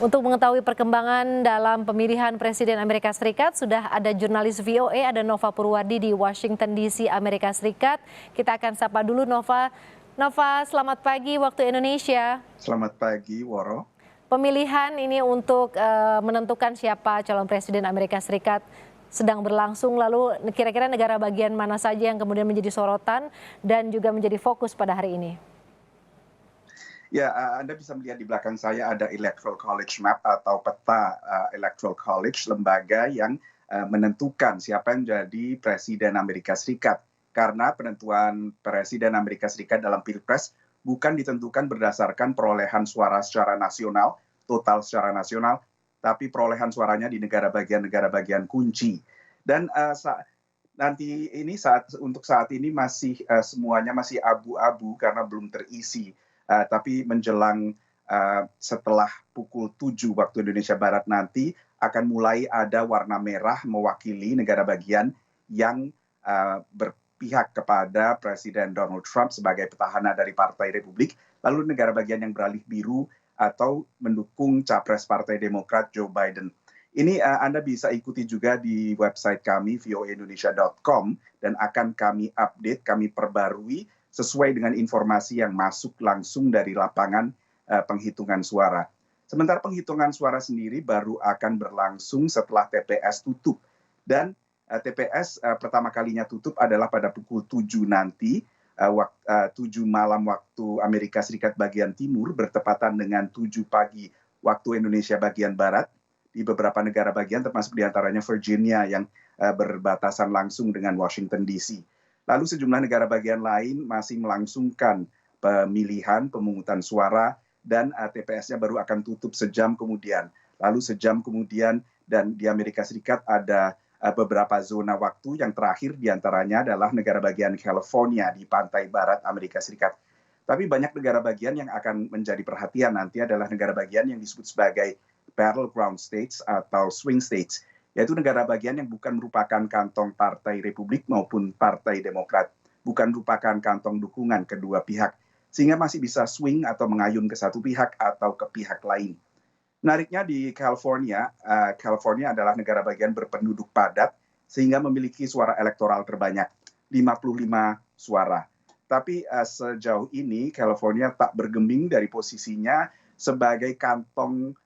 Untuk mengetahui perkembangan dalam pemilihan Presiden Amerika Serikat, sudah ada jurnalis VOA, ada Nova Purwadi di Washington DC, Amerika Serikat. Kita akan sapa dulu Nova. Nova, selamat pagi waktu Indonesia. Selamat pagi, Woro. Pemilihan ini untuk menentukan siapa calon Presiden Amerika Serikat sedang berlangsung. Lalu kira-kira negara bagian mana saja yang kemudian menjadi sorotan dan juga menjadi fokus pada hari ini? Ya, Anda bisa melihat di belakang saya ada Electoral College Map atau peta Electoral College, lembaga yang menentukan siapa yang jadi Presiden Amerika Serikat. Karena penentuan Presiden Amerika Serikat dalam Pilpres bukan ditentukan berdasarkan perolehan suara secara nasional, total secara nasional, tapi perolehan suaranya di negara bagian kunci. Dan nanti ini untuk saat ini masih semuanya masih abu-abu karena belum terisi. Tapi menjelang setelah pukul 7 waktu Indonesia Barat nanti akan mulai ada warna merah mewakili negara bagian yang berpihak kepada Presiden Donald Trump sebagai petahana dari Partai Republik, lalu negara bagian yang beralih biru atau mendukung capres Partai Demokrat Joe Biden. Ini Anda bisa ikuti juga di website kami voaindonesia.com dan akan kami update, kami perbarui sesuai dengan informasi yang masuk langsung dari lapangan penghitungan suara. Sementara penghitungan suara sendiri baru akan berlangsung setelah TPS tutup. Dan TPS pertama kalinya tutup adalah pada pukul 7 nanti, 7 malam waktu Amerika Serikat bagian timur, bertepatan dengan 7 pagi waktu Indonesia bagian barat, di beberapa negara bagian termasuk diantaranya Virginia yang berbatasan langsung dengan Washington DC. Lalu sejumlah negara bagian lain masih melangsungkan pemilihan, pemungutan suara, dan TPS-nya baru akan tutup sejam kemudian. Lalu sejam kemudian, dan di Amerika Serikat ada beberapa zona waktu yang terakhir diantaranya adalah negara bagian California di pantai barat Amerika Serikat. Tapi banyak negara bagian yang akan menjadi perhatian nanti adalah negara bagian yang disebut sebagai battleground states atau swing states, yaitu negara bagian yang bukan merupakan kantong Partai Republik maupun Partai Demokrat, bukan merupakan kantong dukungan kedua pihak, sehingga masih bisa swing atau mengayun ke satu pihak atau ke pihak lain. Menariknya di California, California adalah negara bagian berpenduduk padat, sehingga memiliki suara elektoral terbanyak, 55 suara. Tapi sejauh ini California tak bergeming dari posisinya sebagai kantong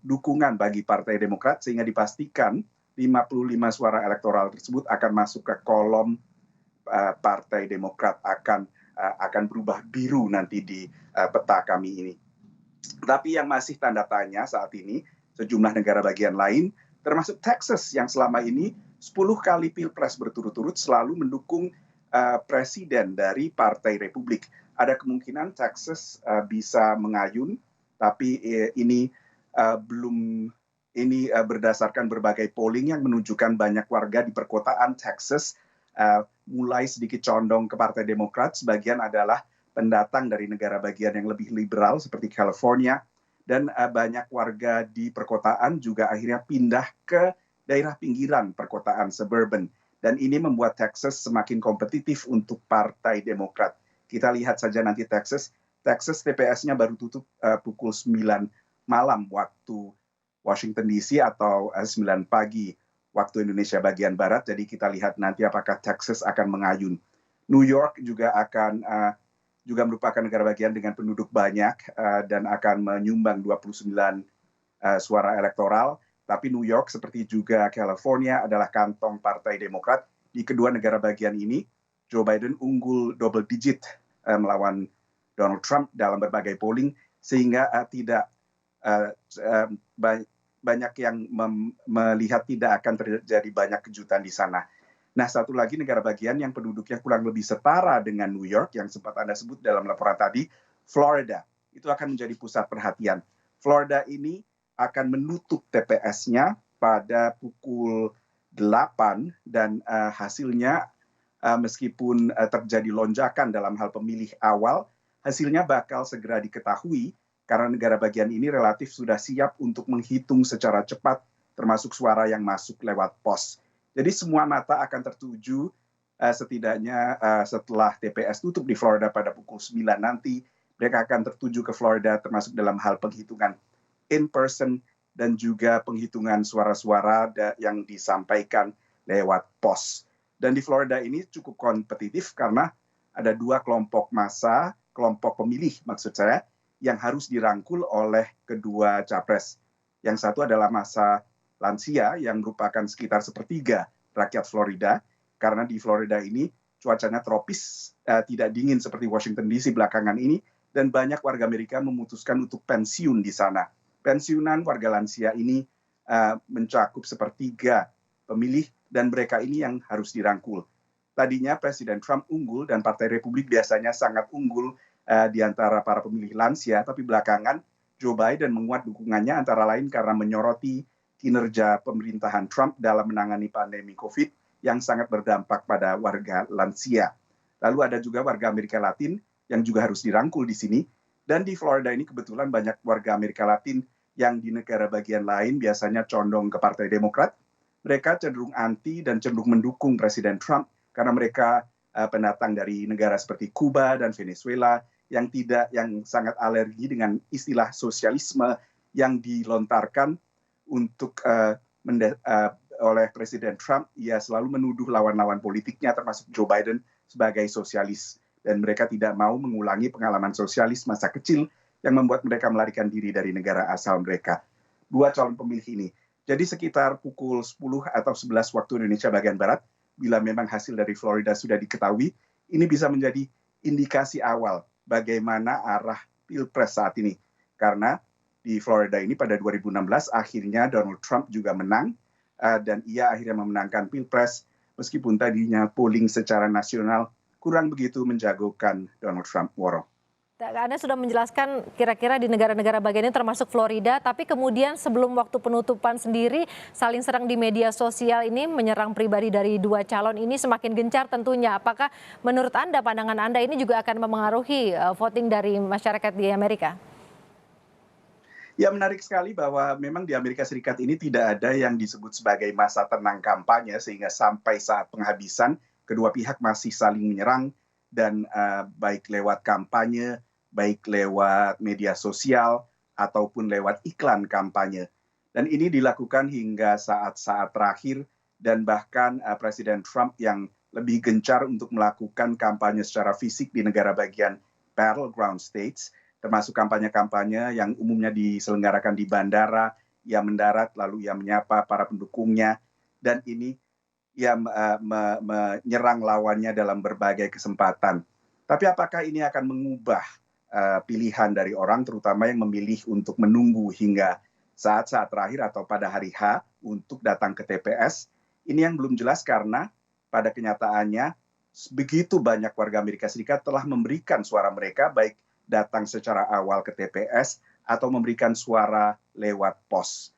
dukungan bagi Partai Demokrat, sehingga dipastikan 55 suara elektoral tersebut akan masuk ke kolom Partai Demokrat, akan berubah biru nanti di peta kami ini. Tapi yang masih tanda tanya saat ini, sejumlah negara bagian lain, termasuk Texas yang selama ini 10 kali Pilpres berturut-turut selalu mendukung presiden dari Partai Republik. Ada kemungkinan Texas bisa mengayun, tapi ini berdasarkan berbagai polling yang menunjukkan banyak warga di perkotaan Texas mulai sedikit condong ke Partai Demokrat. Sebagian adalah pendatang dari negara bagian yang lebih liberal seperti California, dan banyak warga di perkotaan juga akhirnya pindah ke daerah pinggiran perkotaan suburban, dan ini membuat Texas semakin kompetitif untuk Partai Demokrat. Kita lihat saja nanti Texas TPS-nya baru tutup pukul 9 malam waktu Washington DC atau 9 pagi waktu Indonesia bagian barat. Jadi kita lihat nanti apakah Texas akan mengayun. New York juga merupakan negara bagian dengan penduduk banyak dan akan menyumbang 29 suara elektoral. Tapi New York seperti juga California adalah kantong Partai Demokrat. Di kedua negara bagian ini, Joe Biden unggul double digit melawan Donald Trump dalam berbagai polling, sehingga banyak yang melihat tidak akan terjadi banyak kejutan di sana. Nah, satu lagi negara bagian yang penduduknya kurang lebih setara dengan New York yang sempat Anda sebut dalam laporan tadi, Florida. Itu akan menjadi pusat perhatian. Florida ini akan menutup TPS-nya pada pukul 8 dan hasilnya meskipun terjadi lonjakan dalam hal pemilih awal, hasilnya bakal segera diketahui karena negara bagian ini relatif sudah siap untuk menghitung secara cepat, termasuk suara yang masuk lewat pos. Jadi semua mata akan tertuju setidaknya setelah TPS tutup di Florida pada pukul 9 nanti, mereka akan tertuju ke Florida termasuk dalam hal penghitungan in person dan juga penghitungan suara-suara yang disampaikan lewat pos. Dan di Florida ini cukup kompetitif karena ada dua kelompok massa, kelompok pemilih maksud saya, yang harus dirangkul oleh kedua capres. Yang satu adalah massa lansia yang merupakan sekitar sepertiga rakyat Florida, karena di Florida ini cuacanya tropis, tidak dingin seperti Washington DC belakangan ini, dan banyak warga Amerika memutuskan untuk pensiun di sana. Pensiunan warga lansia ini mencakup sepertiga pemilih, dan mereka ini yang harus dirangkul. Tadinya Presiden Trump unggul dan Partai Republik biasanya sangat unggul di antara para pemilih lansia, tapi belakangan Joe Biden menguat dukungannya antara lain karena menyoroti kinerja pemerintahan Trump dalam menangani pandemi COVID yang sangat berdampak pada warga lansia. Lalu ada juga warga Amerika Latin yang juga harus dirangkul di sini. Dan di Florida ini kebetulan banyak warga Amerika Latin yang di negara bagian lain biasanya condong ke Partai Demokrat. Mereka cenderung anti dan cenderung mendukung Presiden Trump karena mereka pendatang dari negara seperti Kuba dan Venezuela yang sangat alergi dengan istilah sosialisme yang dilontarkan untuk oleh Presiden Trump. Ia selalu menuduh lawan-lawan politiknya termasuk Joe Biden sebagai sosialis, dan mereka tidak mau mengulangi pengalaman sosialis masa kecil yang membuat mereka melarikan diri dari negara asal mereka. Dua calon pemilih ini. Jadi sekitar pukul 10 atau 11 waktu Indonesia bagian Barat, bila memang hasil dari Florida sudah diketahui, ini bisa menjadi indikasi awal bagaimana arah Pilpres saat ini. Karena di Florida ini pada 2016 akhirnya Donald Trump juga menang, dan ia akhirnya memenangkan Pilpres meskipun tadinya polling secara nasional kurang begitu menjagokan Donald Trump. Woro. Anda sudah menjelaskan kira-kira di negara-negara bagian ini termasuk Florida, tapi kemudian sebelum waktu penutupan sendiri saling serang di media sosial ini menyerang pribadi dari dua calon ini semakin gencar tentunya. Apakah menurut Anda, pandangan Anda ini juga akan memengaruhi voting dari masyarakat di Amerika? Ya, menarik sekali bahwa memang di Amerika Serikat ini tidak ada yang disebut sebagai masa tenang kampanye, sehingga sampai saat penghabisan kedua pihak masih saling menyerang, dan baik lewat kampanye, baik lewat media sosial, ataupun lewat iklan kampanye. Dan ini dilakukan hingga saat-saat terakhir, dan bahkan Presiden Trump yang lebih gencar untuk melakukan kampanye secara fisik di negara bagian battleground states, termasuk kampanye-kampanye yang umumnya diselenggarakan di bandara. Ia mendarat lalu ia menyapa para pendukungnya, dan ini ia menyerang lawannya dalam berbagai kesempatan. Tapi apakah ini akan mengubah pilihan dari orang, terutama yang memilih untuk menunggu hingga saat-saat terakhir atau pada hari H untuk datang ke TPS? Ini yang belum jelas, karena pada kenyataannya begitu banyak warga Amerika Serikat telah memberikan suara mereka, baik datang secara awal ke TPS atau memberikan suara lewat pos.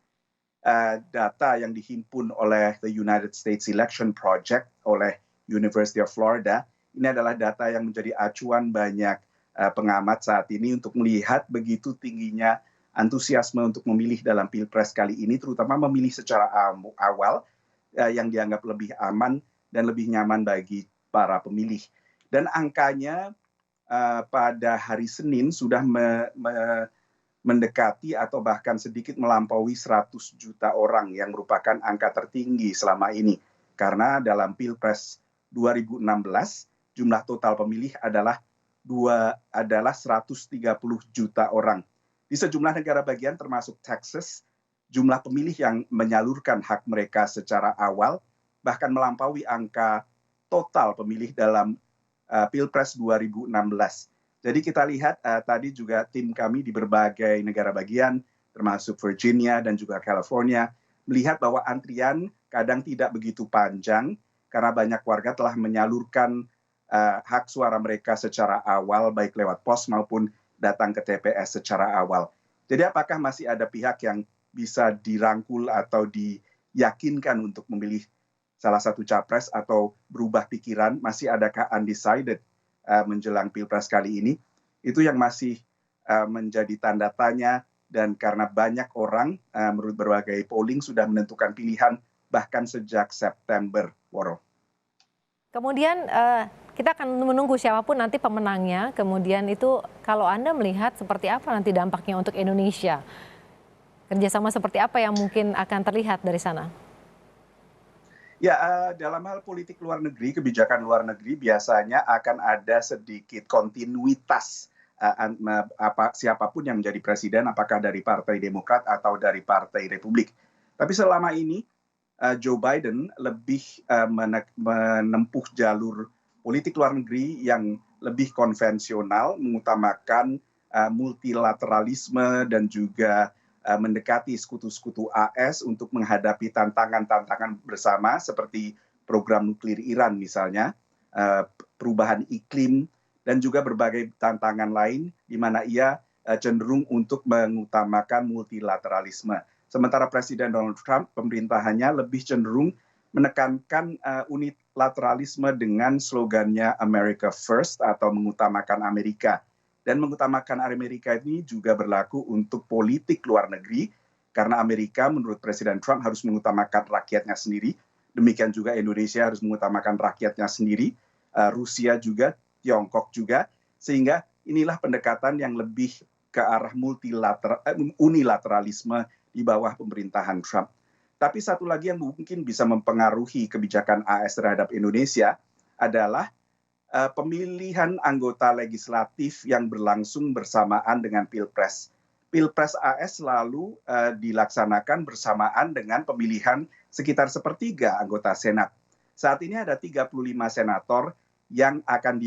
Data yang dihimpun oleh the United States Election Project oleh University of Florida, ini adalah data yang menjadi acuan banyak pengamat saat ini untuk melihat begitu tingginya antusiasme untuk memilih dalam Pilpres kali ini, terutama memilih secara awal yang dianggap lebih aman dan lebih nyaman bagi para pemilih. Dan angkanya pada hari Senin sudah mendekati atau bahkan sedikit melampaui 100 juta orang, yang merupakan angka tertinggi selama ini. Karena dalam Pilpres 2016, jumlah total pemilih adalah 130 juta orang. Di sejumlah negara bagian termasuk Texas, jumlah pemilih yang menyalurkan hak mereka secara awal bahkan melampaui angka total pemilih dalam Pilpres 2016. Jadi kita lihat tadi juga tim kami di berbagai negara bagian, termasuk Virginia dan juga California, melihat bahwa antrian kadang tidak begitu panjang karena banyak warga telah menyalurkan hak suara mereka secara awal, baik lewat pos maupun datang ke TPS secara awal. Jadi apakah masih ada pihak yang bisa dirangkul atau diyakinkan untuk memilih salah satu capres atau berubah pikiran? Masih adakah undecided menjelang Pilpres kali ini? Itu yang masih menjadi tanda tanya, dan karena banyak orang menurut berbagai polling sudah menentukan pilihan bahkan sejak September. Woro. Kemudian kita akan menunggu siapapun nanti pemenangnya. Kemudian itu kalau Anda melihat seperti apa nanti dampaknya untuk Indonesia? Kerjasama seperti apa yang mungkin akan terlihat dari sana? Ya, dalam hal politik luar negeri, kebijakan luar negeri biasanya akan ada sedikit kontinuitas, siapapun yang menjadi presiden, apakah dari Partai Demokrat atau dari Partai Republik. Tapi selama ini Joe Biden lebih menempuh jalur politik luar negeri yang lebih konvensional, mengutamakan multilateralisme dan juga mendekati sekutu-sekutu AS untuk menghadapi tantangan-tantangan bersama seperti program nuklir Iran misalnya, perubahan iklim, dan juga berbagai tantangan lain di mana ia cenderung untuk mengutamakan multilateralisme. Sementara Presiden Donald Trump, pemerintahannya lebih cenderung menekankan unilateralisme dengan slogannya America First atau mengutamakan Amerika. Dan mengutamakan Amerika ini juga berlaku untuk politik luar negeri, karena Amerika menurut Presiden Trump harus mengutamakan rakyatnya sendiri. Demikian juga Indonesia harus mengutamakan rakyatnya sendiri, Rusia juga, Tiongkok juga. Sehingga inilah pendekatan yang lebih ke arah unilateralisme di bawah pemerintahan Trump. Tapi satu lagi yang mungkin bisa mempengaruhi kebijakan AS terhadap Indonesia adalah pemilihan anggota legislatif yang berlangsung bersamaan dengan Pilpres. Pilpres AS selalu dilaksanakan bersamaan dengan pemilihan sekitar sepertiga anggota Senat. Saat ini ada 35 senator yang akan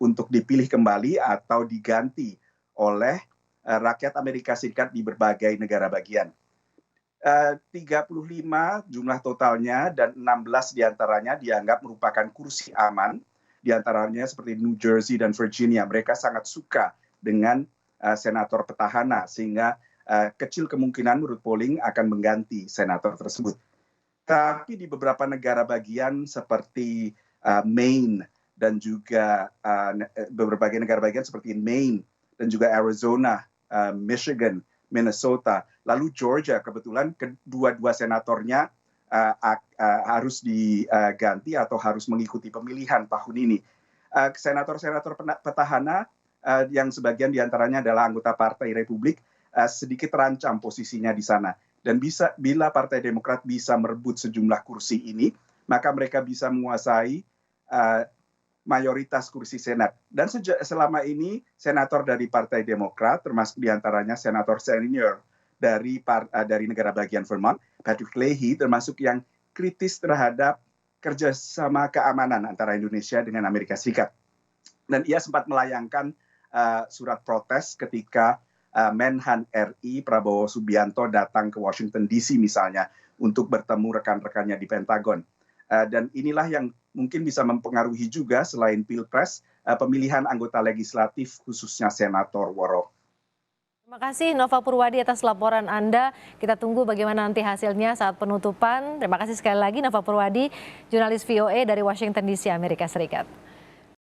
untuk dipilih kembali atau diganti oleh rakyat Amerika Serikat di berbagai negara bagian. 35 jumlah totalnya dan 16 diantaranya dianggap merupakan kursi aman. Di antaranya seperti New Jersey dan Virginia, mereka sangat suka dengan senator petahana, sehingga kecil kemungkinan menurut polling akan mengganti senator tersebut. Tapi di beberapa negara bagian seperti Maine dan juga berbagai negara bagian seperti Maine dan juga Arizona, Michigan, Minnesota, lalu Georgia, kebetulan kedua-dua senatornya harus diganti atau harus mengikuti pemilihan tahun ini. Senator-senator petahana yang sebagian diantaranya adalah anggota Partai Republik sedikit terancam posisinya di sana. Dan bila Partai Demokrat bisa merebut sejumlah kursi ini, maka mereka bisa menguasai mayoritas kursi Senat. Dan selama ini senator dari Partai Demokrat, termasuk diantaranya senator senior dari negara bagian Vermont, Patrick Leahy, termasuk yang kritis terhadap kerjasama keamanan antara Indonesia dengan Amerika Serikat. Dan ia sempat melayangkan surat protes ketika Menhan RI Prabowo Subianto datang ke Washington DC misalnya untuk bertemu rekan-rekannya di Pentagon. Dan inilah yang mungkin bisa mempengaruhi juga selain Pilpres, pemilihan anggota legislatif khususnya Senator Woro. Terima kasih Nova Purwadi atas laporan Anda. Kita tunggu bagaimana nanti hasilnya saat penutupan. Terima kasih sekali lagi Nova Purwadi, jurnalis VOA dari Washington DC, Amerika Serikat.